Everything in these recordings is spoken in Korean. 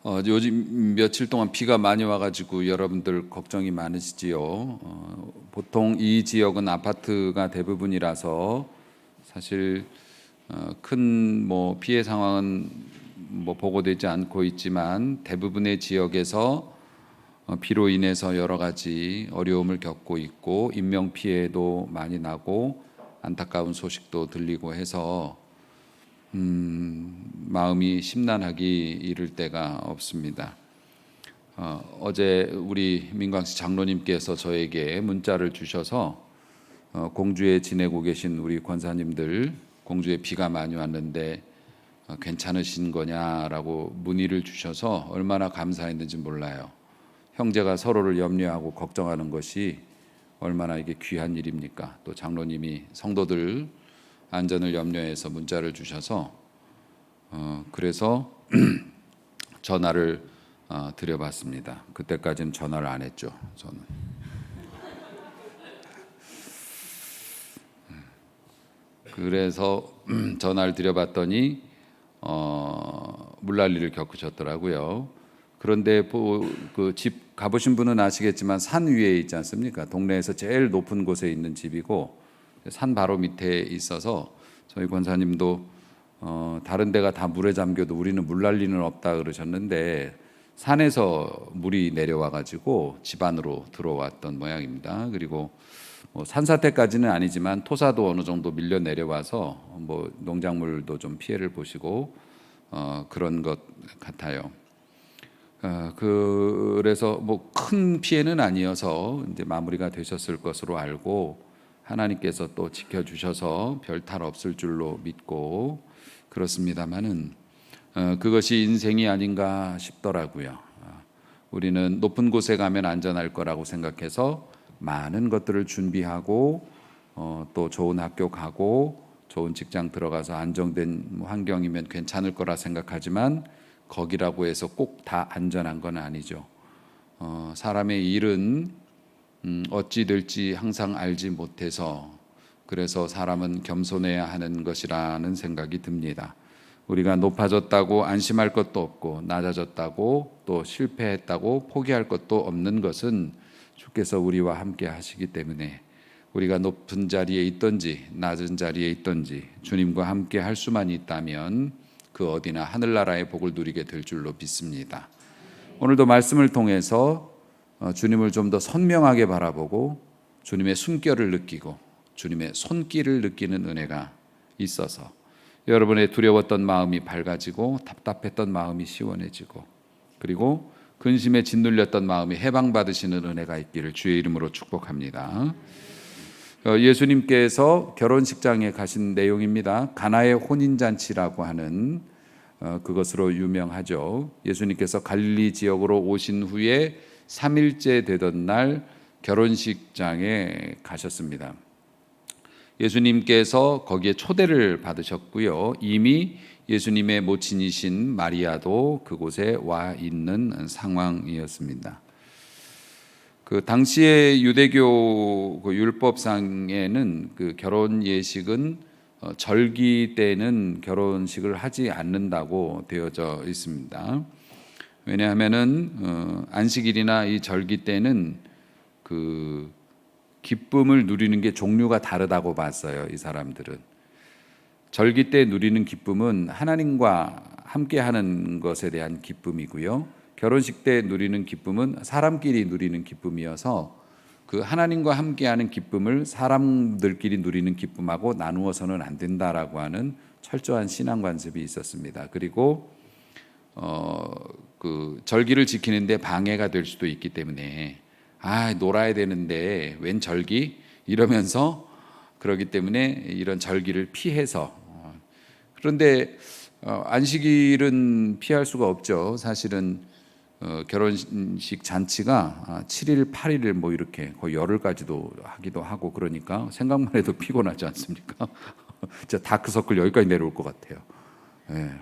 요즘 며칠 동안 비가 많이 와가지고 여러분들 걱정이 많으시지요. 보통 이 지역은 아파트가 대부분이라서 사실 큰 피해 상황은 보고되지 않고 있지만 대부분의 지역에서 비로 인해서 여러 가지 어려움을 겪고 있고 인명 피해도 많이 나고 안타까운 소식도 들리고 해서 마음이 심란하기 이를 때가 없습니다. 어제 우리 민광씨 장로님께서 저에게 문자를 주셔서 공주에 지내고 계신 우리 권사님들, 공주에 비가 많이 왔는데 괜찮으신 거냐라고 문의를 주셔서 얼마나 감사했는지 몰라요. 형제가 서로를 염려하고 걱정하는 것이 얼마나 이게 귀한 일입니까? 또 장로님이 성도들 안전을 염려해서 문자를 주셔서 그래서 전화를 드려봤습니다. 그때까지는 전화를 안 했죠. 저는. 그래서 전화를 드려봤더니 물난리를 겪으셨더라고요. 그런데 그 집 가보신 분은 아시겠지만 산 위에 있지 않습니까? 동네에서 제일 높은 곳에 있는 집이고 산 바로 밑에 있어서 저희 권사님도 다른 데가 다 물에 잠겨도 우리는 물난리는 없다 그러셨는데 산에서 물이 내려와 가지고 집 안으로 들어왔던 모양입니다. 그리고 산사태까지는 아니지만 토사도 어느 정도 밀려 내려와서 농작물도 좀 피해를 보시고 그런 것 같아요. 그래서 큰 피해는 아니어서 이제 마무리가 되셨을 것으로 알고 하나님께서 또 지켜주셔서 별 탈 없을 줄로 믿고 그렇습니다만은 그것이 인생이 아닌가 싶더라고요. 우리는 높은 곳에 가면 안전할 거라고 생각해서 많은 것들을 준비하고 또 좋은 학교 가고 좋은 직장 들어가서 안정된 환경이면 괜찮을 거라 생각하지만 거기라고 해서 꼭 다 안전한 건 아니죠. 사람의 일은 어찌 될지 항상 알지 못해서 그래서 사람은 겸손해야 하는 것이라는 생각이 듭니다. 우리가 높아졌다고 안심할 것도 없고 낮아졌다고 또 실패했다고 포기할 것도 없는 것은 주께서 우리와 함께 하시기 때문에 우리가 높은 자리에 있든지 낮은 자리에 있든지 주님과 함께 할 수만 있다면 그 어디나 하늘나라의 복을 누리게 될 줄로 믿습니다. 오늘도 말씀을 통해서 주님을 좀 더 선명하게 바라보고 주님의 숨결을 느끼고 주님의 손길을 느끼는 은혜가 있어서 여러분의 두려웠던 마음이 밝아지고 답답했던 마음이 시원해지고 그리고 근심에 짓눌렸던 마음이 해방받으시는 은혜가 있기를 주의 이름으로 축복합니다. 예수님께서 결혼식장에 가신 내용입니다. 가나의 혼인잔치라고 하는 그것으로 유명하죠. 예수님께서 갈릴리 지역으로 오신 후에 3일째 되던 날 결혼식장에 가셨습니다. 예수님께서 거기에 초대를 받으셨고요. 이미 예수님의 모친이신 마리아도 그곳에 와 있는 상황이었습니다. 그 당시의 유대교 율법상에는 그 결혼 예식은 절기 때는 결혼식을 하지 않는다고 되어져 있습니다. 왜냐하면은 안식일이나 이 절기 때는 그 기쁨을 누리는 게 종류가 다르다고 봤어요. 이 사람들은 절기 때 누리는 기쁨은 하나님과 함께하는 것에 대한 기쁨이고요. 결혼식 때 누리는 기쁨은 사람끼리 누리는 기쁨이어서 그 하나님과 함께하는 기쁨을 사람들끼리 누리는 기쁨하고 나누어서는 안 된다라고 하는 철저한 신앙 관습이 있었습니다. 그리고 그 절기를 지키는데 방해가 될 수도 있기 때문에 놀아야 되는데 웬 절기? 이러면서 그러기 때문에 이런 절기를 피해서 그런데 안식일은 피할 수가 없죠. 사실은 결혼식 잔치가 7일, 8일을 이렇게 거의 열흘까지도 하기도 하고 그러니까 생각만 해도 피곤하지 않습니까? 진짜 다크서클 여기까지 내려올 것 같아요.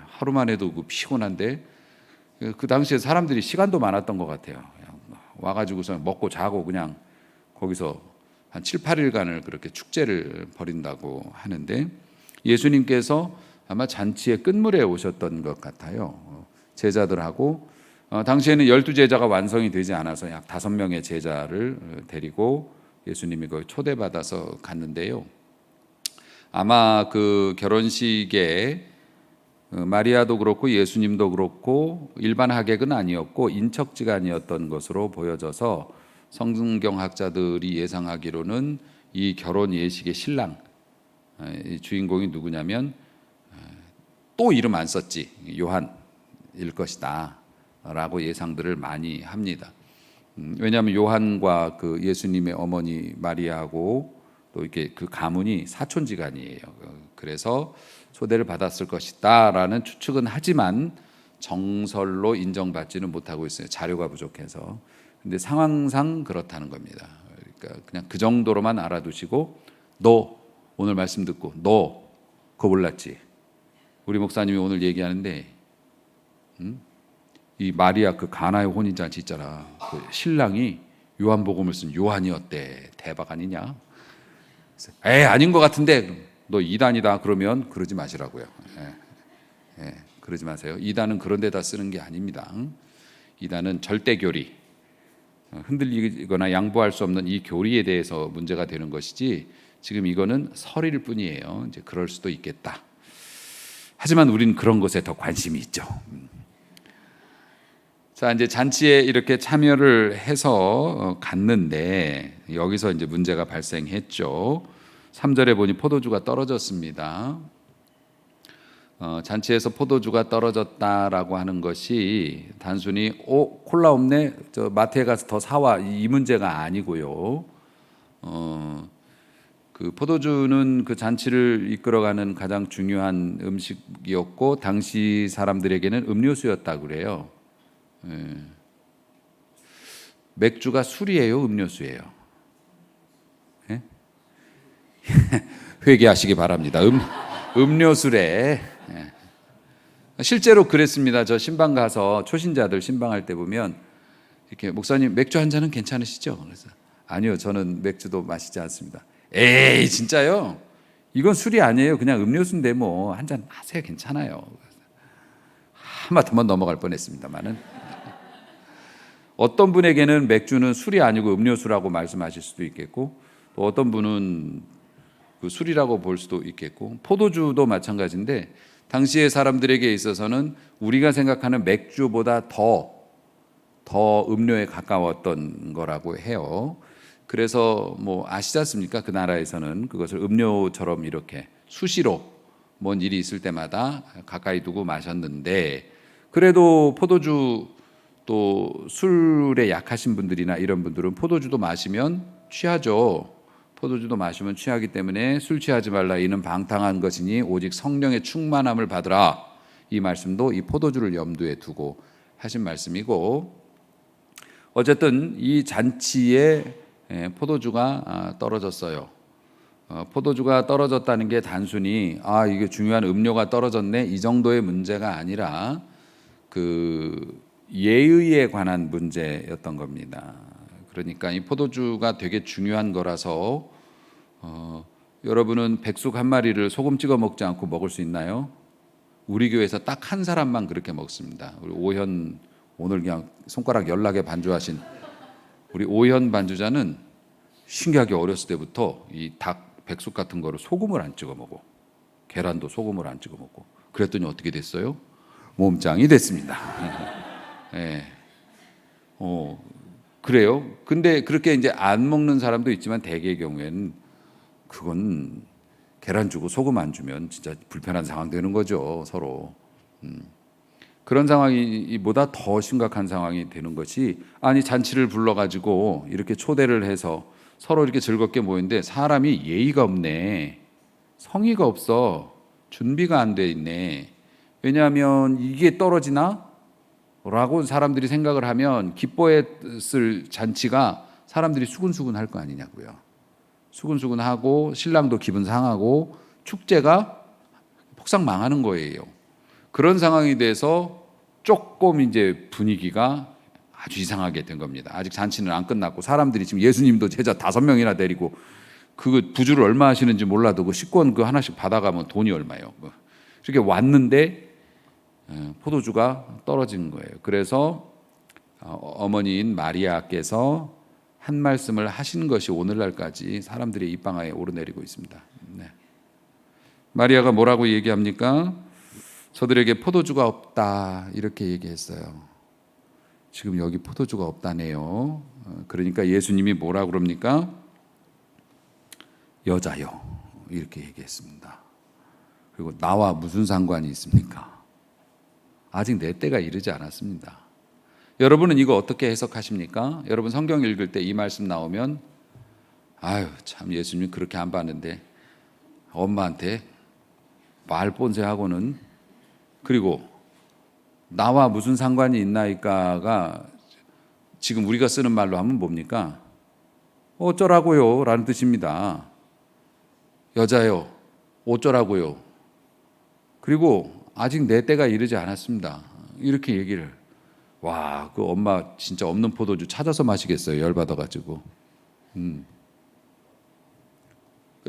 하루만 해도 피곤한데 그 당시에 사람들이 시간도 많았던 것 같아요. 그냥 와가지고서 먹고 자고 그냥 거기서 한 7, 8일간을 그렇게 축제를 벌인다고 하는데 예수님께서 아마 잔치의 끝물에 오셨던 것 같아요. 제자들하고 당시에는 12제자가 완성이 되지 않아서 약 5명의 제자를 데리고 예수님이 거기 초대받아서 갔는데요. 아마 그 결혼식에 마리아도 그렇고 예수님도 그렇고 일반 하객은 아니었고 인척지간이었던 것으로 보여져서 성경학자들이 예상하기로는 이 결혼 예식의 신랑, 이 주인공이 누구냐면 또 이름 안 썼지, 요한일 것이다 라고 예상들을 많이 합니다. 왜냐하면 요한과 그 예수님의 어머니 마리아하고 또 이렇게 그 가문이 사촌지간이에요. 그래서 초대를 받았을 것이다라는 추측은 하지만 정설로 인정받지는 못하고 있어요. 자료가 부족해서. 근데 상황상 그렇다는 겁니다. 그러니까 그냥 그 정도로만 알아두시고, 너 오늘 말씀 듣고 너 그거 몰랐지? 우리 목사님이 오늘 얘기하는데 이 마리아 그 가나의 혼인잔치 있잖아. 그 신랑이 요한복음을 쓴 요한이었대. 대박 아니냐? 아닌 것 같은데 너 이단이다 그러면 그러지 마시라고요. 그러지 마세요. 이단은 그런 데다 쓰는 게 아닙니다. 이단은 절대 교리, 흔들리거나 양보할 수 없는 이 교리에 대해서 문제가 되는 것이지 지금 이거는 설일 뿐이에요. 이제 그럴 수도 있겠다. 하지만 우리는 그런 것에 더 관심이 있죠. 자, 이제 잔치에 이렇게 참여를 해서 갔는데 여기서 이제 문제가 발생했죠. 3절에 보니 포도주가 떨어졌습니다. 잔치에서 포도주가 떨어졌다라고 하는 것이 단순히 콜라 없네, 저 마트에 가서 더 사와, 이 문제가 아니고요. 그 포도주는 그 잔치를 이끌어가는 가장 중요한 음식이었고 당시 사람들에게는 음료수였다고 그래요. 맥주가 술이에요, 음료수예요? 예? 회개하시기 바랍니다. 음료수래. 실제로 그랬습니다. 저 신방 가서 초신자들 신방할 때 보면 이렇게 목사님 맥주 한 잔은 괜찮으시죠? 그래서 아니요, 저는 맥주도 마시지 않습니다. 에이 진짜요? 이건 술이 아니에요. 그냥 음료수인데 뭐 한 잔 하세요. 괜찮아요. 한번 넘어갈 뻔했습니다만은 어떤 분에게는 맥주는 술이 아니고 음료수라고 말씀하실 수도 있겠고 또 어떤 분은 그 술이라고 볼 수도 있겠고 포도주도 마찬가지인데 당시의 사람들에게 있어서는 우리가 생각하는 맥주보다 더 음료에 가까웠던 거라고 해요. 그래서 뭐 아시지 않습니까? 그 나라에서는 그것을 음료처럼 이렇게 수시로 뭔 일이 있을 때마다 가까이 두고 마셨는데 그래도 포도주 또 술에 약하신 분들이나 이런 분들은 포도주도 마시면 취하죠. 포도주도 마시면 취하기 때문에 술 취하지 말라. 이는 방탕한 것이니 오직 성령의 충만함을 받으라. 이 말씀도 이 포도주를 염두에 두고 하신 말씀이고 어쨌든 이 잔치에 포도주가 떨어졌어요. 포도주가 떨어졌다는 게 단순히 이게 중요한 음료가 떨어졌네 이 정도의 문제가 아니라 그 예의에 관한 문제였던 겁니다. 그러니까 이 포도주가 되게 중요한 거라서 여러분은 백숙 한 마리를 소금 찍어 먹지 않고 먹을 수 있나요? 우리 교회에서 딱 한 사람만 그렇게 먹습니다. 우리 오현 오늘 그냥 손가락 연락에 반주하신 우리 오현 반주자는 신기하게 어렸을 때부터 이 닭 백숙 같은 거를 소금을 안 찍어 먹어. 계란도 소금을 안 찍어 먹고. 그랬더니 어떻게 됐어요? 몸짱이 됐습니다. 예. 그래요. 근데 그렇게 이제 안 먹는 사람도 있지만 대개의 경우에는 그건 계란 주고 소금 안 주면 진짜 불편한 상황 되는 거죠, 서로. 그런 상황이보다 더 심각한 상황이 되는 것이 아니 잔치를 불러가지고 이렇게 초대를 해서 서로 이렇게 즐겁게 모였는데 사람이 예의가 없네, 성의가 없어, 준비가 안 돼 있네. 왜냐하면 이게 떨어지나? 라고 사람들이 생각을 하면 기뻐했을 잔치가 사람들이 수근수근 할 거 아니냐고요. 수근수근하고 신랑도 기분 상하고 축제가 폭삭 망하는 거예요. 그런 상황이 돼서 조금 이제 분위기가 아주 이상하게 된 겁니다. 아직 잔치는 안 끝났고 사람들이 지금 예수님도 제자 5명이나 데리고 그 부주를 얼마 하시는지 몰라도 그 식권 그 하나씩 받아가면 돈이 얼마예요. 이렇게 왔는데 포도주가 떨어진 거예요. 그래서 어머니인 마리아께서 한 말씀을 하신 것이 오늘날까지 사람들의 입방아에 오르내리고 있습니다. 네. 마리아가 뭐라고 얘기합니까? 저들에게 포도주가 없다 이렇게 얘기했어요. 지금 여기 포도주가 없다네요. 그러니까 예수님이 뭐라 그럽니까? 여자요 이렇게 얘기했습니다. 그리고 나와 무슨 상관이 있습니까? 아직 내 때가 이르지 않았습니다. 여러분은 이거 어떻게 해석하십니까? 여러분 성경 읽을 때 이 말씀 나오면 아유 참 예수님 그렇게 안 봤는데 엄마한테 말 본세하고는 그리고 나와 무슨 상관이 있나이까가 지금 우리가 쓰는 말로 하면 뭡니까? 어쩌라고요 라는 뜻입니다. 여자요 어쩌라고요. 그리고 아직 내 때가 이르지 않았습니다. 이렇게 얘기를. 와, 그 엄마 진짜 없는 포도주 찾아서 마시겠어요. 열받아가지고.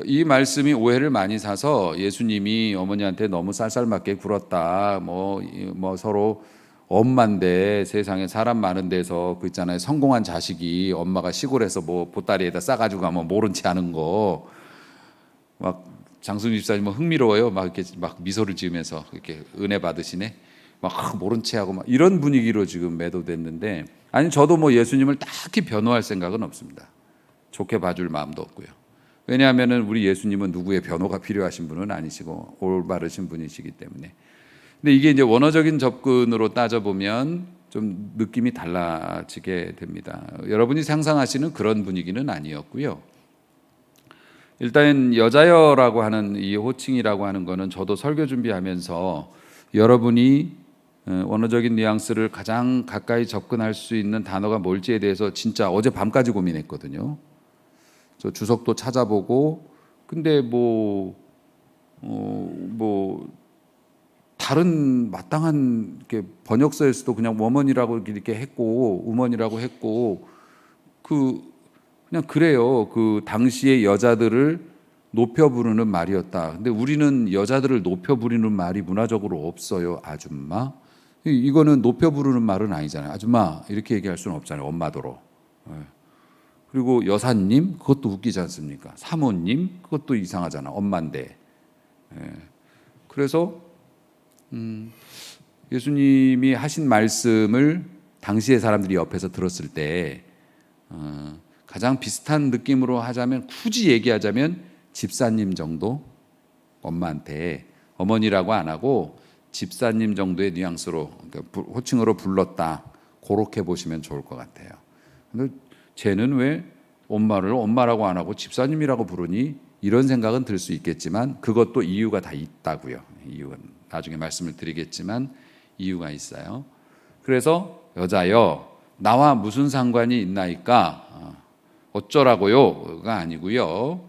이 말씀이 오해를 많이 사서 예수님이 어머니한테 너무 쌀쌀맞게 굴었다. 뭐 서로 엄마인데 세상에 사람 많은 데서 그 있잖아요. 성공한 자식이 엄마가 시골에서 뭐 보따리에다 싸가지고 가면 모른 체 하는 거. 막 장순 집사님 흥미로워요. 막 이렇게 막 미소를 지으면서 이렇게 은혜 받으시네. 막 모른 체 하고 막 이런 분위기로 지금 매도됐는데 아니 저도 뭐 예수님을 딱히 변호할 생각은 없습니다. 좋게 봐줄 마음도 없고요. 왜냐하면은 우리 예수님은 누구의 변호가 필요하신 분은 아니시고 올바르신 분이시기 때문에. 근데 이게 이제 원어적인 접근으로 따져보면 좀 느낌이 달라지게 됩니다. 여러분이 상상하시는 그런 분위기는 아니었고요. 일단 여자여라고 하는 이 호칭이라고 하는 거는 저도 설교 준비하면서 여러분이 원어적인 뉘앙스를 가장 가까이 접근할 수 있는 단어가 뭘지에 대해서 진짜 어제 밤까지 고민했거든요. 저 주석도 찾아보고 근데 뭐 다른 마땅한 이렇게 번역서에서도 그냥 워먼이라고 이렇게 했고 우먼이라고 했고 그냥 그래요. 그 당시의 여자들을 높여 부르는 말이었다. 근데 우리는 여자들을 높여 부르는 말이 문화적으로 없어요. 아줌마. 이거는 높여 부르는 말은 아니잖아요. 아줌마 이렇게 얘기할 수는 없잖아요. 엄마도로. 그리고 여사님 그것도 웃기지 않습니까? 사모님 그것도 이상하잖아. 엄마인데. 그래서 예수님이 하신 말씀을 당시의 사람들이 옆에서 들었을 때 가장 비슷한 느낌으로 하자면 굳이 얘기하자면 집사님 정도 엄마한테 어머니라고 안 하고 집사님 정도의 뉘앙스로 그러니까 호칭으로 불렀다. 그렇게 보시면 좋을 것 같아요. 근데 쟤는 왜 엄마를 엄마라고 안 하고 집사님이라고 부르니? 이런 생각은 들 수 있겠지만 그것도 이유가 다 있다고요. 이유는 나중에 말씀을 드리겠지만 이유가 있어요. 그래서 여자여 나와 무슨 상관이 있나이까 어쩌라고요가 아니고요.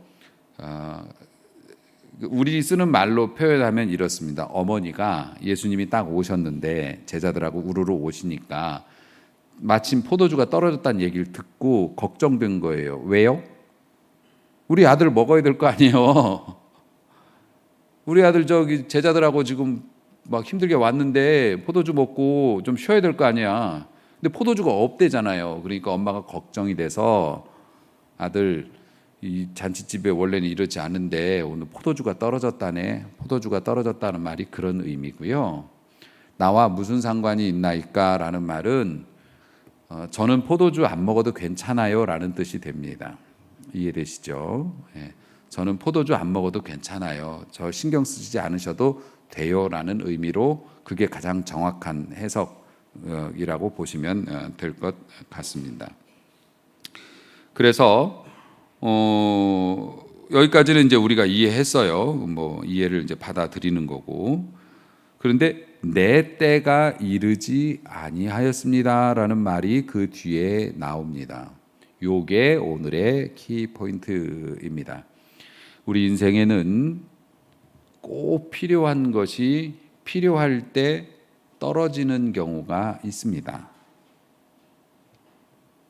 우리 쓰는 말로 표현하면 이렇습니다. 어머니가 예수님이 딱 오셨는데 제자들하고 우르르 오시니까 마침 포도주가 떨어졌다는 얘기를 듣고 걱정된 거예요. 왜요? 우리 아들 먹어야 될 거 아니에요. 우리 아들 저기 제자들하고 지금 막 힘들게 왔는데 포도주 먹고 좀 쉬어야 될 거 아니야. 근데 포도주가 없대잖아요. 그러니까 엄마가 걱정이 돼서 아들 이 잔치집에 원래는 이러지 않은데 오늘 포도주가 떨어졌다네. 포도주가 떨어졌다는 말이 그런 의미고요. 나와 무슨 상관이 있나이까 라는 말은 저는 포도주 안 먹어도 괜찮아요 라는 뜻이 됩니다. 이해되시죠? 예. 저는 포도주 안 먹어도 괜찮아요. 저 신경 쓰지 않으셔도 돼요 라는 의미로 그게 가장 정확한 해석이라고 보시면 될 것 같습니다. 그래서 여기까지는 이제 우리가 이해했어요. 뭐 이해를 이제 받아들이는 거고. 그런데 내 때가 이르지 아니하였습니다라는 말이 그 뒤에 나옵니다. 요게 오늘의 키포인트입니다. 우리 인생에는 꼭 필요한 것이 필요할 때 떨어지는 경우가 있습니다.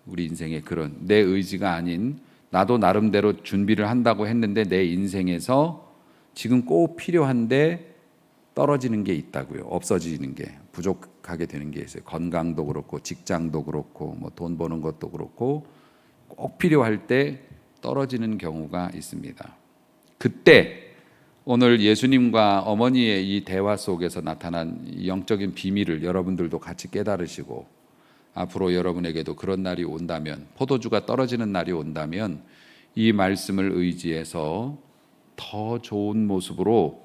우리 인생에 그런 내 의지가 아닌 나도 나름대로 준비를 한다고 했는데 내 인생에서 지금 꼭 필요한데 떨어지는 게 있다고요. 없어지는 게, 부족하게 되는 게 있어요. 건강도 그렇고 직장도 그렇고 뭐 돈 버는 것도 그렇고 꼭 필요할 때 떨어지는 경우가 있습니다. 그때 오늘 예수님과 어머니의 이 대화 속에서 나타난 영적인 비밀을 여러분들도 같이 깨달으시고, 앞으로 여러분에게도 그런 날이 온다면, 포도주가 떨어지는 날이 온다면 이 말씀을 의지해서 더 좋은 모습으로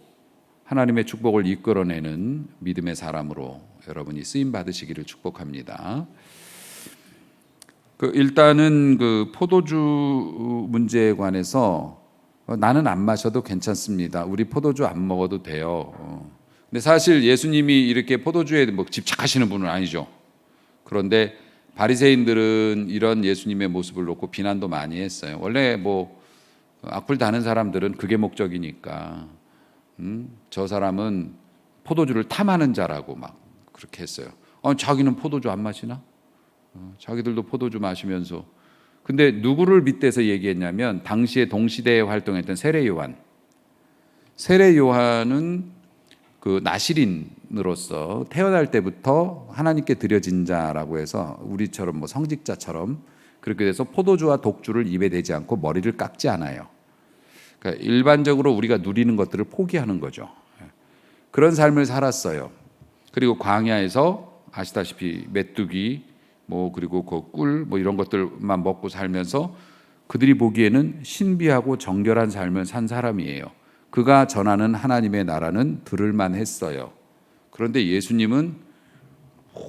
하나님의 축복을 이끌어내는 믿음의 사람으로 여러분이 쓰임 받으시기를 축복합니다. 일단은 그 포도주 문제에 관해서 나는 안 마셔도 괜찮습니다. 우리 포도주 안 먹어도 돼요. 근데 사실 예수님이 이렇게 포도주에 뭐 집착하시는 분은 아니죠. 그런데 바리새인들은 이런 예수님의 모습을 놓고 비난도 많이 했어요. 원래 뭐 악플 다는 사람들은 그게 목적이니까 저 사람은 포도주를 탐하는 자라고 막 그렇게 했어요. 자기는 포도주 안 마시나? 자기들도 포도주 마시면서. 근데 누구를 빗대서 얘기했냐면 당시에 동시대에 활동했던 세례 요한은 그 나시린으로서 태어날 때부터 하나님께 드려진 자라고 해서 우리처럼 뭐 성직자처럼 그렇게 돼서 포도주와 독주를 입에 대지 않고 머리를 깎지 않아요. 그러니까 일반적으로 우리가 누리는 것들을 포기하는 거죠. 그런 삶을 살았어요. 그리고 광야에서 아시다시피 메뚜기 뭐 그리고 그 꿀 뭐 이런 것들만 먹고 살면서 그들이 보기에는 신비하고 정결한 삶을 산 사람이에요. 그가 전하는 하나님의 나라는 들을만 했어요. 그런데 예수님은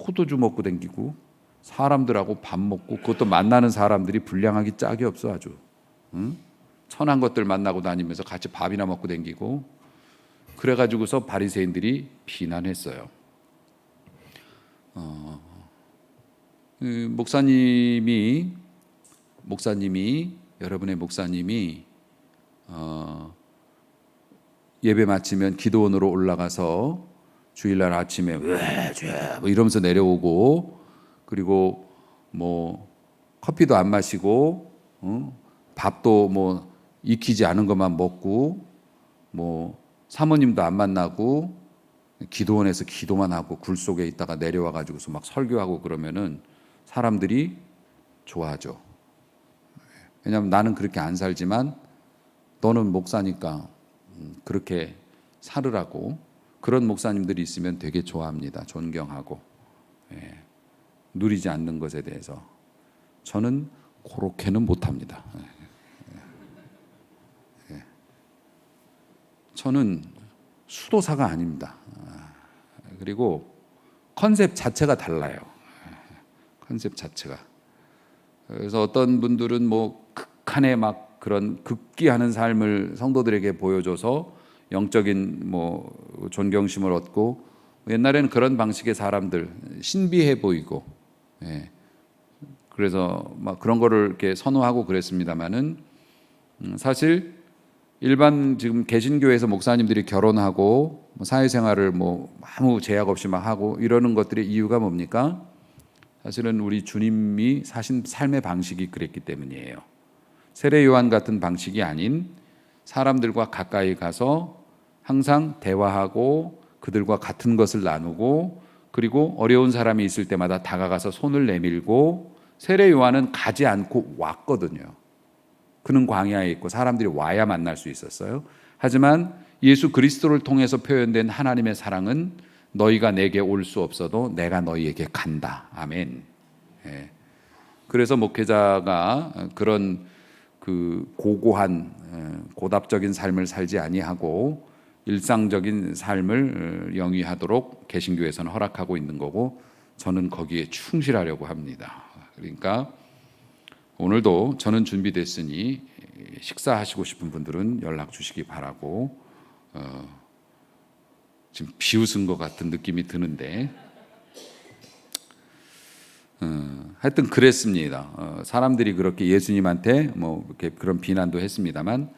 포도주 먹고 댕기고 사람들하고 밥 먹고, 그것도 만나는 사람들이 분량하기 짝이 없어 아주. 천한 것들 만나고 다니면서 같이 밥이나 먹고 댕기고, 그래가지고서 바리새인들이 비난했어요. 목사님이 여러분의 목사님이 예배 마치면 기도원으로 올라가서 주일날 아침에 뭐 이러면서 내려오고, 그리고 뭐 커피도 안 마시고 밥도 뭐 익히지 않은 것만 먹고, 뭐 사모님도 안 만나고 기도원에서 기도만 하고 굴 속에 있다가 내려와 가지고서 막 설교하고 그러면은 사람들이 좋아하죠. 왜냐하면 나는 그렇게 안 살지만 너는 목사니까 그렇게 살으라고. 그런 목사님들이 있으면 되게 좋아합니다. 존경하고. 누리지 않는 것에 대해서 저는 그렇게는 못합니다. 저는 수도사가 아닙니다. 그리고 컨셉 자체가 달라요. 컨셉 자체가. 그래서 어떤 분들은 뭐 극한의 막 그런 극기하는 삶을 성도들에게 보여줘서 영적인 뭐 존경심을 얻고, 옛날에는 그런 방식의 사람들 신비해 보이고, 그래서 막 그런 거를 이렇게 선호하고 그랬습니다만은 사실 일반 지금 개신교에서 목사님들이 결혼하고 사회생활을 뭐 아무 제약 없이 막 하고 이러는 것들의 이유가 뭡니까? 사실은 우리 주님이 사신 삶의 방식이 그랬기 때문이에요. 세례 요한 같은 방식이 아닌 사람들과 가까이 가서 항상 대화하고 그들과 같은 것을 나누고, 그리고 어려운 사람이 있을 때마다 다가가서 손을 내밀고. 세례 요한은 가지 않고 왔거든요. 그는 광야에 있고 사람들이 와야 만날 수 있었어요. 하지만 예수 그리스도를 통해서 표현된 하나님의 사랑은 너희가 내게 올 수 없어도 내가 너희에게 간다. 아멘. 그래서 목회자가 그런 그 고고한 고답적인 삶을 살지 아니하고 일상적인 삶을 영위하도록 개신교에서는 허락하고 있는 거고, 저는 거기에 충실하려고 합니다. 그러니까 오늘도 저는 준비됐으니 식사하시고 싶은 분들은 연락 주시기 바라고. 지금 비웃은 것 같은 느낌이 드는데 하여튼 그랬습니다. 사람들이 그렇게 예수님한테 뭐 이렇게 그런 비난도 했습니다만,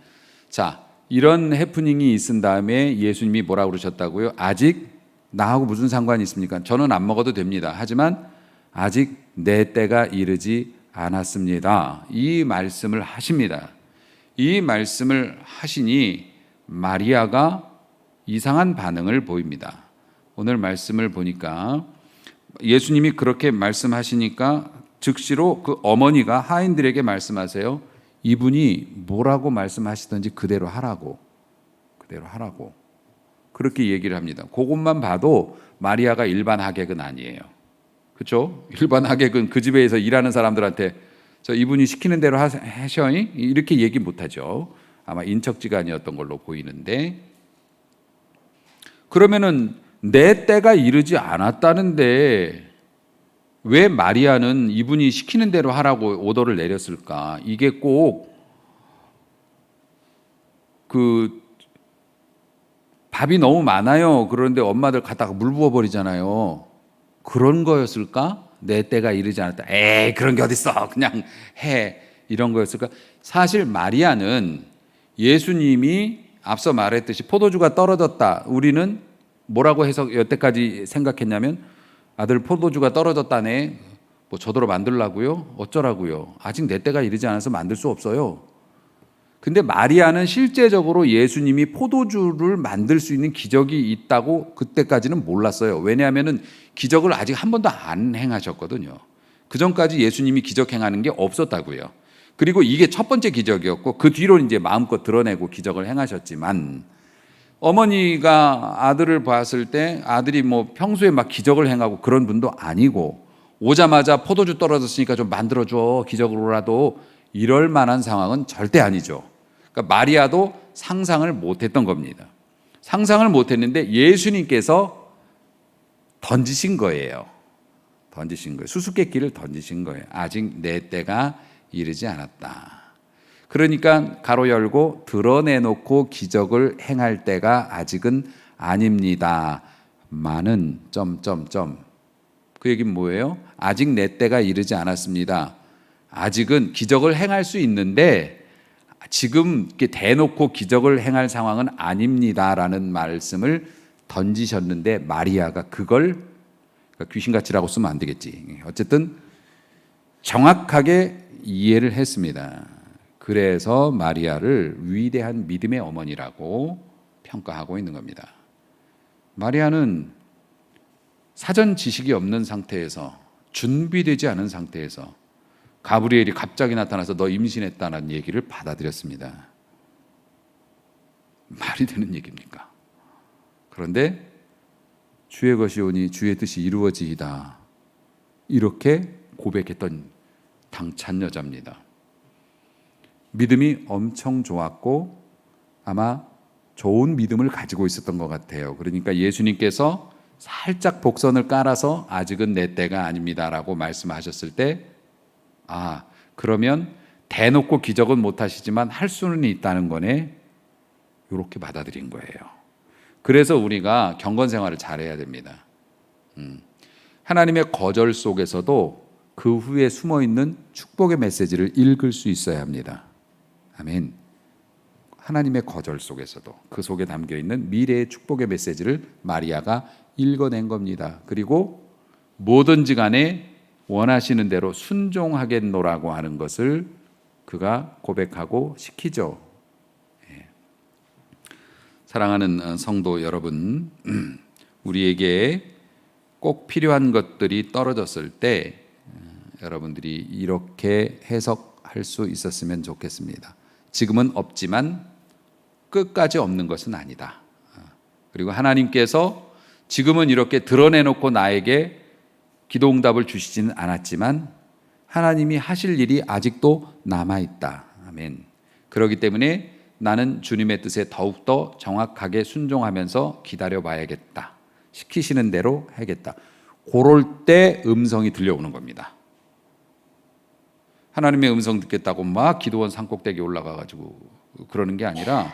자, 이런 해프닝이 있은 다음에 예수님이 뭐라고 그러셨다고요? 아직 나하고 무슨 상관이 있습니까? 저는 안 먹어도 됩니다. 하지만 아직 내 때가 이르지 않았습니다. 이 말씀을 하십니다. 이 말씀을 하시니 마리아가 이상한 반응을 보입니다. 오늘 말씀을 보니까 예수님이 그렇게 말씀하시니까 즉시로 그 어머니가 하인들에게 말씀하세요. 이분이 뭐라고 말씀하시든지 그대로 하라고. 그렇게 얘기를 합니다. 그것만 봐도 마리아가 일반 하객은 아니에요. 그렇죠? 일반 하객은 그 집에서 일하는 사람들한테 저 이분이 시키는 대로 하셔 이렇게 얘기 못하죠. 아마 인척지간이었던 걸로 보이는데, 그러면은 내 때가 이르지 않았다는데 왜 마리아는 이분이 시키는 대로 하라고 오더를 내렸을까? 이게 꼭 그 밥이 너무 많아요. 그런데 엄마들 갖다가 물 부어버리잖아요. 그런 거였을까? 내 때가 이르지 않았다. 에이, 그런 게 어딨어. 그냥 해. 이런 거였을까? 사실 마리아는 예수님이 앞서 말했듯이 포도주가 떨어졌다. 우리는 뭐라고 해서 여태까지 생각했냐면 아들 포도주가 떨어졌다네. 뭐 저더러 만들라고요? 어쩌라고요? 아직 내 때가 이르지 않아서 만들 수 없어요. 근데 마리아는 실제적으로 예수님이 포도주를 만들 수 있는 기적이 있다고 그때까지는 몰랐어요. 왜냐하면 기적을 아직 한 번도 안 행하셨거든요. 그 전까지 예수님이 기적 행하는 게 없었다고요. 그리고 이게 첫 번째 기적이었고 그 뒤로 이제 마음껏 드러내고 기적을 행하셨지만, 어머니가 아들을 봤을 때 아들이 뭐 평소에 막 기적을 행하고 그런 분도 아니고, 오자마자 포도주 떨어졌으니까 좀 만들어줘 기적으로라도, 이럴 만한 상황은 절대 아니죠. 그러니까 마리아도 상상을 못했던 겁니다. 상상을 못했는데 예수님께서 던지신 거예요. 수수께끼를 던지신 거예요. 아직 내 때가 이르지 않았다. 그러니까 가로 열고 드러내놓고 기적을 행할 때가 아직은 아닙니다. 많은 그 얘기는 뭐예요? 아직 내 때가 이르지 않았습니다. 아직은 기적을 행할 수 있는데 지금 이렇게 대놓고 기적을 행할 상황은 아닙니다라는 말씀을 던지셨는데, 마리아가 그걸 귀신같이라고 쓰면 안 되겠지. 어쨌든 정확하게 이해를 했습니다. 그래서 마리아를 위대한 믿음의 어머니라고 평가하고 있는 겁니다. 마리아는 사전 지식이 없는 상태에서, 준비되지 않은 상태에서 가브리엘이 갑자기 나타나서 너 임신했다는 얘기를 받아들였습니다. 말이 되는 얘기입니까? 그런데 주의 것이 오니 주의 뜻이 이루어지이다, 이렇게 고백했던 당찬 여자입니다. 믿음이 엄청 좋았고 아마 좋은 믿음을 가지고 있었던 것 같아요. 그러니까 예수님께서 살짝 복선을 깔아서 아직은 내 때가 아닙니다라고 말씀하셨을 때, 그러면 대놓고 기적은 못하시지만 할 수는 있다는 거네, 이렇게 받아들인 거예요. 그래서 우리가 경건 생활을 잘해야 됩니다. 하나님의 거절 속에서도 그 후에 숨어있는 축복의 메시지를 읽을 수 있어야 합니다. 아멘. 하나님의 거절 속에서도 그 속에 담겨있는 미래의 축복의 메시지를 마리아가 읽어낸 겁니다. 그리고 뭐든지 간에 원하시는 대로 순종하겠노라고 하는 것을 그가 고백하고 시키죠. 사랑하는 성도 여러분, 우리에게 꼭 필요한 것들이 떨어졌을 때 여러분들이 이렇게 해석할 수 있었으면 좋겠습니다. 지금은 없지만 끝까지 없는 것은 아니다. 그리고 하나님께서 지금은 이렇게 드러내놓고 나에게 기도응답을 주시지는 않았지만 하나님이 하실 일이 아직도 남아있다. 아멘. 그렇기 때문에 나는 주님의 뜻에 더욱더 정확하게 순종하면서 기다려봐야겠다. 시키시는 대로 해야겠다. 그럴 때 음성이 들려오는 겁니다. 하나님의 음성 듣겠다고 막 기도원 산꼭대기에 올라가가지고 그러는 게 아니라,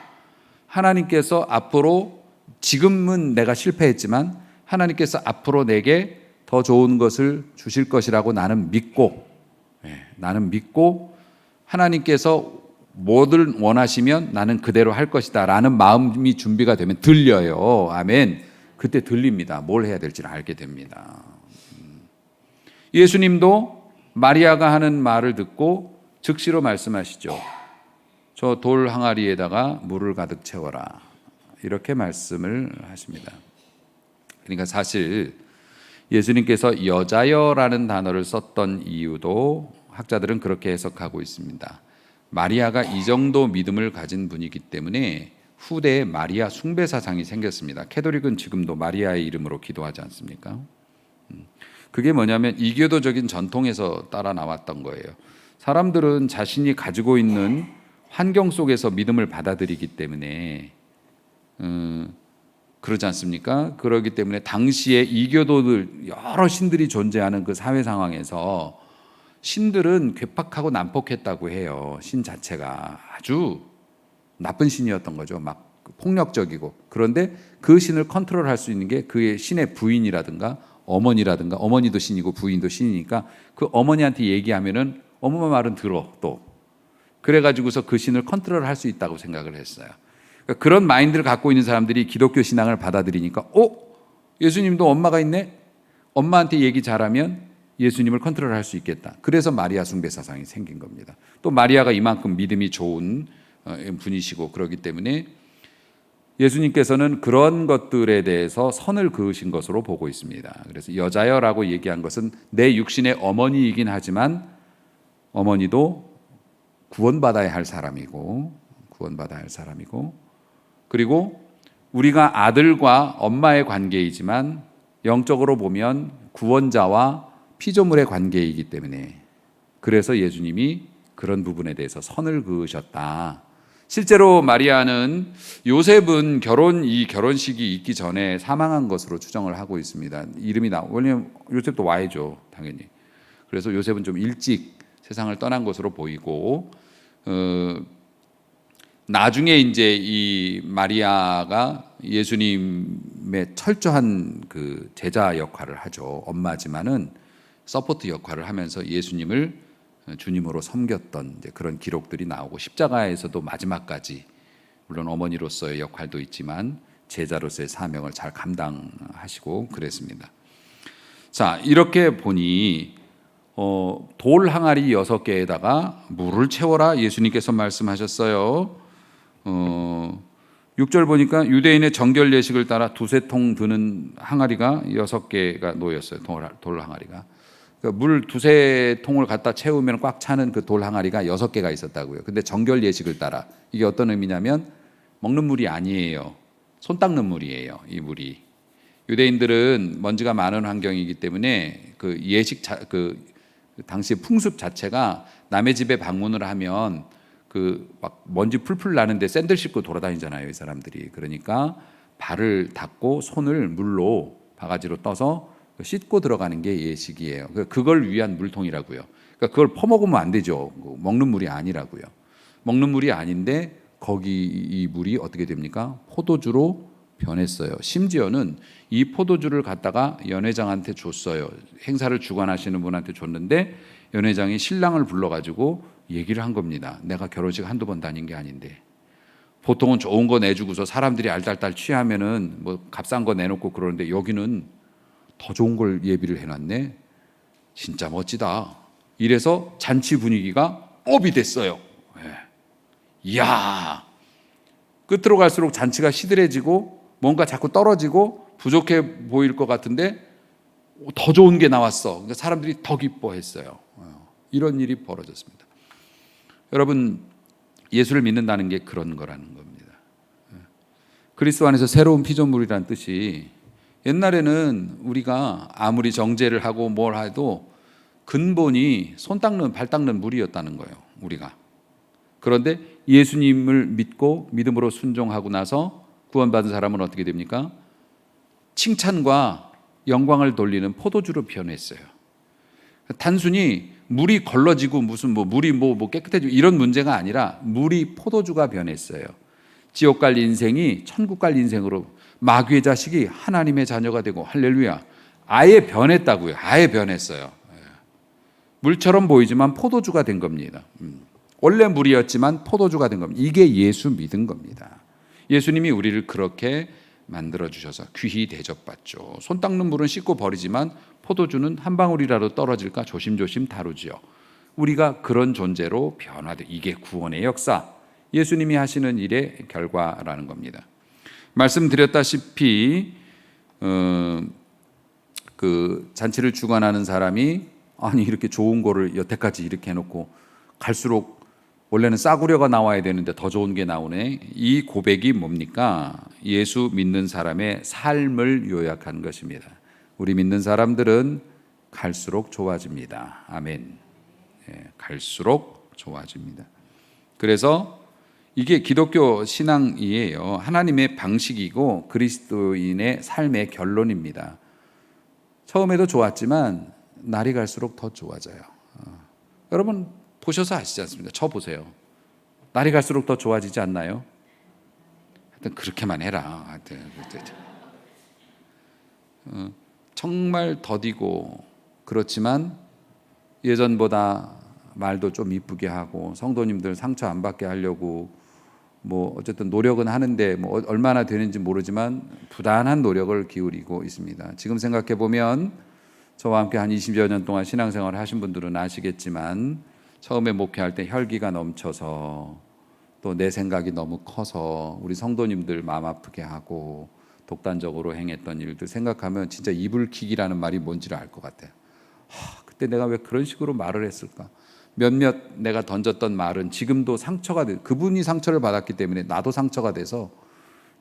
하나님께서 앞으로, 지금은 내가 실패했지만 하나님께서 앞으로 내게 더 좋은 것을 주실 것이라고 나는 믿고 하나님께서 뭐를 원하시면 나는 그대로 할 것이다 라는 마음이 준비가 되면 들려요. 아멘. 그때 들립니다. 뭘 해야 될지를 알게 됩니다. 예수님도 마리아가 하는 말을 듣고 즉시로 말씀하시죠. 저 돌 항아리에다가 물을 가득 채워라. 이렇게 말씀을 하십니다. 그러니까 사실 예수님께서 여자여라는 단어를 썼던 이유도 학자들은 그렇게 해석하고 있습니다. 마리아가 이 정도 믿음을 가진 분이기 때문에 후대에 마리아 숭배 사상이 생겼습니다. 캐톨릭은 지금도 마리아의 이름으로 기도하지 않습니까? 그게 뭐냐면 이교도적인 전통에서 따라 나왔던 거예요. 사람들은 자신이 가지고 있는 환경 속에서 믿음을 받아들이기 때문에 그러지 않습니까? 그렇기 때문에 당시에 이교도들 여러 신들이 존재하는 그 사회 상황에서 신들은 괴팍하고 난폭했다고 해요. 신 자체가 아주 나쁜 신이었던 거죠. 막 폭력적이고. 그런데 그 신을 컨트롤할 수 있는 게 그의 신의 부인이라든가 어머니라든가, 어머니도 신이고 부인도 신이니까 그 어머니한테 얘기하면은 어머니 말은 들어 또. 그래가지고서 그 신을 컨트롤할 수 있다고 생각을 했어요. 그러니까 그런 마인드를 갖고 있는 사람들이 기독교 신앙을 받아들이니까 예수님도 엄마가 있네? 엄마한테 얘기 잘하면 예수님을 컨트롤할 수 있겠다. 그래서 마리아 숭배 사상이 생긴 겁니다. 또 마리아가 이만큼 믿음이 좋은 분이시고 그렇기 때문에 예수님께서는 그런 것들에 대해서 선을 그으신 것으로 보고 있습니다. 그래서 여자여라고 얘기한 것은 내 육신의 어머니이긴 하지만 어머니도 구원받아야 할 사람이고 그리고 우리가 아들과 엄마의 관계이지만 영적으로 보면 구원자와 피조물의 관계이기 때문에 그래서 예수님이 그런 부분에 대해서 선을 그으셨다. 실제로 마리아는 요셉은 이 결혼식이 있기 전에 사망한 것으로 추정을 하고 있습니다. 이름이 왜냐면 요셉도 와이죠, 당연히. 그래서 요셉은 좀 일찍 세상을 떠난 것으로 보이고 나중에 이제 이 마리아가 예수님의 철저한 그 제자 역할을 하죠. 엄마지만은 서포트 역할을 하면서 예수님을 주님으로 섬겼던 이제 그런 기록들이 나오고 십자가에서도 마지막까지 물론 어머니로서의 역할도 있지만 제자로서의 사명을 잘 감당하시고 그랬습니다. 자, 이렇게 보니 돌 항아리 6개에다가 물을 채워라 예수님께서 말씀하셨어요. 6절 보니까 유대인의 정결 예식을 따라 2-3통 드는 항아리가 6개가 놓였어요. 돌 항아리가. 그러니까 물 2-3통을 갖다 채우면 꽉 차는 그 돌 항아리가 6개가 있었다고요. 근데 정결 예식을 따라 이게 어떤 의미냐면 먹는 물이 아니에요. 손 닦는 물이에요. 이 물이. 유대인들은 먼지가 많은 환경이기 때문에 그 그 당시 풍습 자체가 남의 집에 방문을 하면 그 막 먼지 풀풀 나는데 샌들 씻고 돌아다니잖아요, 이 사람들이. 그러니까 발을 닦고 손을 물로 바가지로 떠서 씻고 들어가는 게 예식이에요. 그걸 위한 물통이라고요. 그러니까 그걸 퍼먹으면 안 되죠. 먹는 물이 아니라고요. 먹는 물이 아닌데 거기 이 물이 어떻게 됩니까? 포도주로 변했어요. 심지어는 이 포도주를 갖다가 연회장한테 줬어요. 행사를 주관하시는 분한테 줬는데 연회장이 신랑을 불러가지고 얘기를 한 겁니다. 내가 결혼식 한두 번 다닌 게 아닌데 보통은 좋은 거 내주고서 사람들이 알딸딸 취하면은 뭐 값싼 거 내놓고 그러는데 여기는 더 좋은 걸 예비를 해놨네. 진짜 멋지다. 이래서 잔치 분위기가 업이 됐어요. 이야, 끝으로 갈수록 잔치가 시들해지고 뭔가 자꾸 떨어지고 부족해 보일 것 같은데 더 좋은 게 나왔어. 그러니까 사람들이 더 기뻐했어요. 이런 일이 벌어졌습니다. 여러분, 예수를 믿는다는 게 그런 거라는 겁니다. 그리스도 안에서 새로운 피조물이라는 뜻이 옛날에는 우리가 아무리 정죄를 하고 뭘 해도 근본이 손 닦는 발 닦는 물이었다는 거예요. 우리가. 그런데 예수님을 믿고 믿음으로 순종하고 나서 구원받은 사람은 어떻게 됩니까? 칭찬과 영광을 돌리는 포도주로 변했어요. 단순히 물이 걸러지고 무슨 물이 깨끗해지고 이런 문제가 아니라 물이 포도주가 변했어요. 지옥 갈 인생이 천국 갈 인생으로 마귀의 자식이 하나님의 자녀가 되고 할렐루야. 아예 변했다고요. 아예 변했어요. 물처럼 보이지만 포도주가 된 겁니다. 원래 물이었지만 포도주가 된 겁니다. 이게 예수 믿은 겁니다. 예수님이 우리를 그렇게 만들어 주셔서 귀히 대접받죠. 손 닦는 물은 씻고 버리지만 포도주는 한 방울이라도 떨어질까 조심조심 다루지요. 우리가 그런 존재로 변화돼. 이게 구원의 역사, 예수님이 하시는 일의 결과라는 겁니다. 말씀드렸다시피 그 잔치를 주관하는 사람이 아니 이렇게 좋은 거를 여태까지 이렇게 해놓고 갈수록 원래는 싸구려가 나와야 되는데 더 좋은 게 나오네. 이 고백이 뭡니까? 예수 믿는 사람의 삶을 요약한 것입니다. 우리 믿는 사람들은 갈수록 좋아집니다. 아멘. 갈수록 좋아집니다. 그래서 이게 기독교 신앙이에요. 하나님의 방식이고 그리스도인의 삶의 결론입니다. 처음에도 좋았지만 날이 갈수록 더 좋아져요. 여러분 보셔서 아시지 않습니까? 저 보세요. 날이 갈수록 더 좋아지지 않나요? 하여튼 그렇게만 해라. 하여튼 정말 더디고 그렇지만 예전보다 말도 좀 이쁘게 하고 성도님들 상처 안 받게 하려고 뭐 어쨌든 노력은 하는데 뭐 얼마나 되는지 모르지만 부단한 노력을 기울이고 있습니다. 지금 생각해 보면 저와 함께 한 20여 년 동안 신앙생활을 하신 분들은 아시겠지만 처음에 목회할 때 혈기가 넘쳐서 또 내 생각이 너무 커서 우리 성도님들 마음 아프게 하고 독단적으로 행했던 일들 생각하면 진짜 이불킥이라는 말이 뭔지를 알 것 같아요. 그때 내가 왜 그런 식으로 말을 했을까? 몇몇 내가 던졌던 말은 지금도 상처가 돼. 그분이 상처를 받았기 때문에 나도 상처가 돼서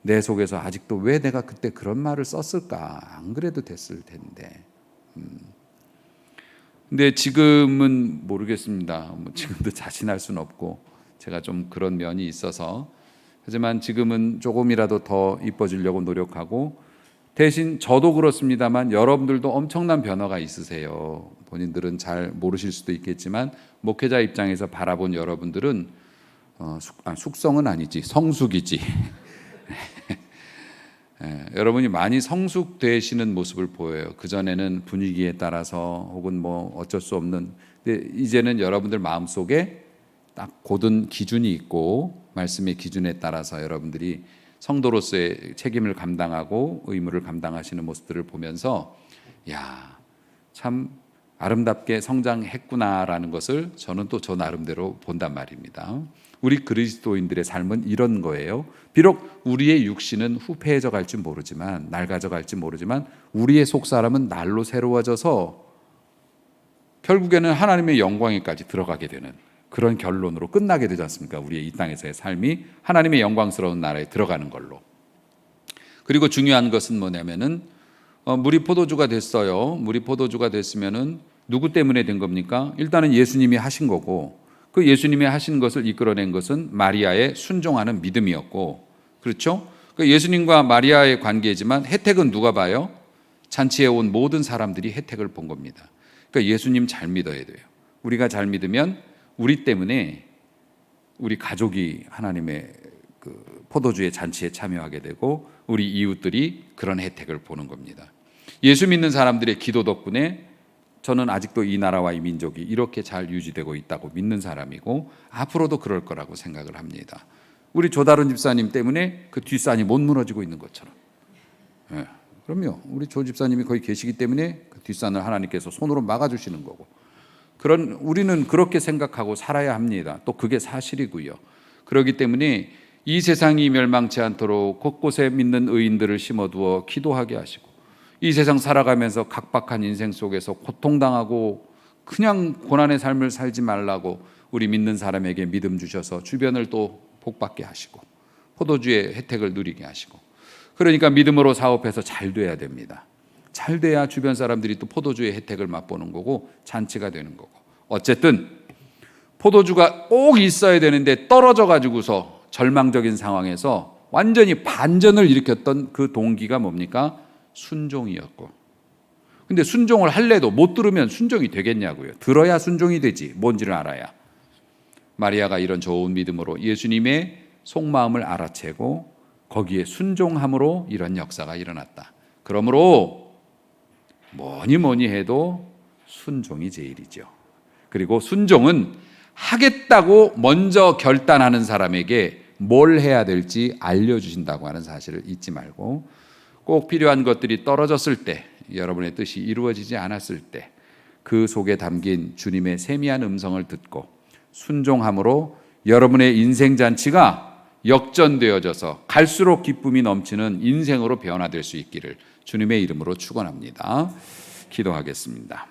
내 속에서 아직도 왜 내가 그때 그런 말을 썼을까? 안 그래도 됐을 텐데. 근데 지금은 모르겠습니다. 뭐 지금도 자신할 수는 없고 제가 좀 그런 면이 있어서 하지만 지금은 조금이라도 더 이뻐지려고 노력하고 대신 저도 그렇습니다만 여러분들도 엄청난 변화가 있으세요. 본인들은 잘 모르실 수도 있겠지만 목회자 입장에서 바라본 여러분들은 숙성은 아니지 성숙이지. 여러분이 많이 성숙되시는 모습을 보여요. 그전에는 분위기에 따라서 혹은 뭐 어쩔 수 없는, 근데 이제는 여러분들 마음속에 딱 고든 기준이 있고 말씀의 기준에 따라서 여러분들이 성도로서의 책임을 감당하고 의무를 감당하시는 모습들을 보면서 야, 참 아름답게 성장했구나라는 것을 저는 또 저 나름대로 본단 말입니다. 우리 그리스도인들의 삶은 이런 거예요. 비록 우리의 육신은 후패해져 갈지 모르지만 낡아져 갈지 모르지만 우리의 속사람은 날로 새로워져서 결국에는 하나님의 영광에까지 들어가게 되는 그런 결론으로 끝나게 되지 않습니까? 우리의 이 땅에서의 삶이 하나님의 영광스러운 나라에 들어가는 걸로. 그리고 중요한 것은 뭐냐면은 물이 포도주가 됐어요. 물이 포도주가 됐으면은 누구 때문에 된 겁니까? 일단은 예수님이 하신 거고 그 예수님이 하신 것을 이끌어낸 것은 마리아의 순종하는 믿음이었고, 그렇죠? 그 예수님과 마리아의 관계지만 혜택은 누가 봐요? 잔치에 온 모든 사람들이 혜택을 본 겁니다. 그러니까 예수님 잘 믿어야 돼요. 우리가 잘 믿으면 우리 때문에 우리 가족이 하나님의 그 포도주의 잔치에 참여하게 되고 우리 이웃들이 그런 혜택을 보는 겁니다. 예수 믿는 사람들의 기도 덕분에 저는 아직도 이 나라와 이 민족이 이렇게 잘 유지되고 있다고 믿는 사람이고 앞으로도 그럴 거라고 생각을 합니다. 우리 조다른 집사님 때문에 그 뒷산이 못 무너지고 있는 것처럼. 그럼요. 우리 조 집사님이 거기 계시기 때문에 그 뒷산을 하나님께서 손으로 막아주시는 거고, 그런 우리는 그렇게 생각하고 살아야 합니다. 또 그게 사실이고요. 그렇기 때문에 이 세상이 멸망치 않도록 곳곳에 믿는 의인들을 심어두어 기도하게 하시고 이 세상 살아가면서 각박한 인생 속에서 고통당하고 그냥 고난의 삶을 살지 말라고 우리 믿는 사람에게 믿음 주셔서 주변을 또 복받게 하시고 포도주의 혜택을 누리게 하시고, 그러니까 믿음으로 사업해서 잘 돼야 됩니다. 잘 돼야 주변 사람들이 또 포도주의 혜택을 맛보는 거고 잔치가 되는 거고. 어쨌든 포도주가 꼭 있어야 되는데 떨어져 가지고서 절망적인 상황에서 완전히 반전을 일으켰던 그 동기가 뭡니까? 순종이었고. 근데 순종을 할래도 못 들으면 순종이 되겠냐고요. 들어야 순종이 되지, 뭔지를 알아야. 마리아가 이런 좋은 믿음으로 예수님의 속마음을 알아채고 거기에 순종함으로 이런 역사가 일어났다. 그러므로 뭐니 해도 순종이 제일이죠. 그리고 순종은 하겠다고 먼저 결단하는 사람에게 뭘 해야 될지 알려주신다고 하는 사실을 잊지 말고, 꼭 필요한 것들이 떨어졌을 때, 여러분의 뜻이 이루어지지 않았을 때 그 속에 담긴 주님의 세미한 음성을 듣고 순종함으로 여러분의 인생 잔치가 역전되어져서 갈수록 기쁨이 넘치는 인생으로 변화될 수 있기를 주님의 이름으로 축원합니다. 기도하겠습니다.